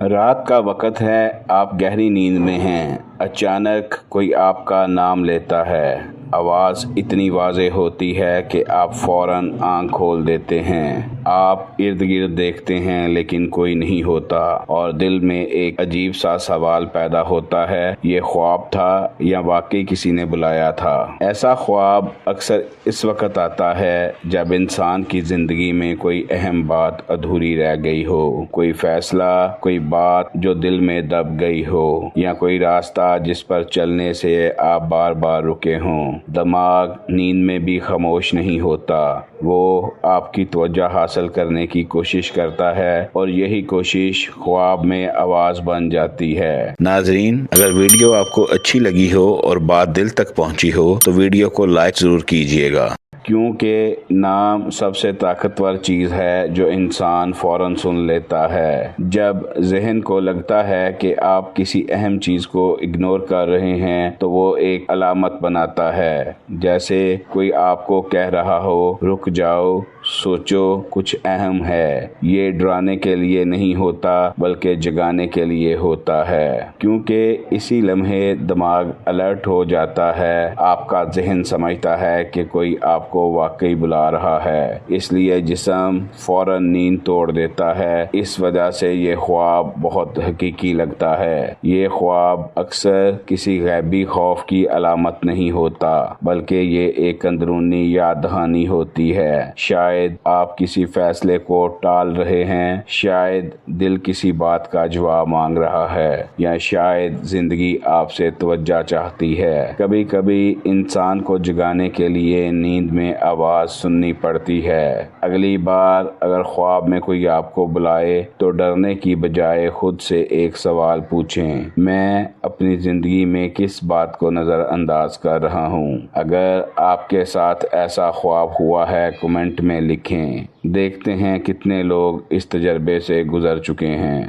رات کا وقت ہے، آپ گہری نیند میں ہیں، اچانک کوئی آپ کا نام لیتا ہے۔ آواز اتنی واضح ہوتی ہے کہ آپ فوراً آنکھ کھول دیتے ہیں۔ آپ ارد گرد دیکھتے ہیں لیکن کوئی نہیں ہوتا اور دل میں ایک عجیب سا سوال پیدا ہوتا ہے، یہ خواب تھا یا واقعی کسی نے بلایا تھا؟ ایسا خواب اکثر اس وقت آتا ہے جب انسان کی زندگی میں کوئی اہم بات ادھوری رہ گئی ہو، کوئی فیصلہ، کوئی بات جو دل میں دب گئی ہو، یا کوئی راستہ جس پر چلنے سے آپ بار بار رکے ہوں۔ دماغ نیند میں بھی خاموش نہیں ہوتا، وہ آپ کی توجہ حاصل کرنے کی کوشش کرتا ہے اور یہی کوشش خواب میں آواز بن جاتی ہے۔ ناظرین، اگر ویڈیو آپ کو اچھی لگی ہو اور بات دل تک پہنچی ہو تو ویڈیو کو لائک ضرور کیجیے گا، کیونکہ نام سب سے طاقتور چیز ہے جو انسان فوراً سن لیتا ہے۔ جب ذہن کو لگتا ہے کہ آپ کسی اہم چیز کو اگنور کر رہے ہیں تو وہ ایک علامت بناتا ہے، جیسے کوئی آپ کو کہہ رہا ہو رک جاؤ، سوچو، کچھ اہم ہے۔ یہ ڈرانے کے لیے نہیں ہوتا بلکہ جگانے کے لیے ہوتا ہے، کیونکہ اسی لمحے دماغ الرٹ ہو جاتا ہے، آپ کا ذہن سمجھتا ہے کہ کوئی آپ کو واقعی بلا رہا ہے، اس لیے جسم فوراً نیند توڑ دیتا ہے۔ اس وجہ سے یہ خواب بہت حقیقی لگتا ہے۔ یہ خواب اکثر کسی غیبی خوف کی علامت نہیں ہوتا بلکہ یہ ایک اندرونی یاد دہانی ہوتی ہے۔ شاید آپ کسی فیصلے کو ٹال رہے ہیں، شاید دل کسی بات کا جواب مانگ رہا ہے، یا شاید زندگی آپ سے توجہ چاہتی ہے۔ کبھی کبھی انسان کو جگانے کے لیے نیند میں آواز سننی پڑتی ہے۔ اگلی بار اگر خواب میں کوئی آپ کو بلائے تو ڈرنے کی بجائے خود سے ایک سوال پوچھیں، میں اپنی زندگی میں کس بات کو نظر انداز کر رہا ہوں؟ اگر آپ کے ساتھ ایسا خواب ہوا ہے کمنٹ میں لکھیں، دیکھتے ہیں کتنے لوگ اس تجربے سے گزر چکے ہیں۔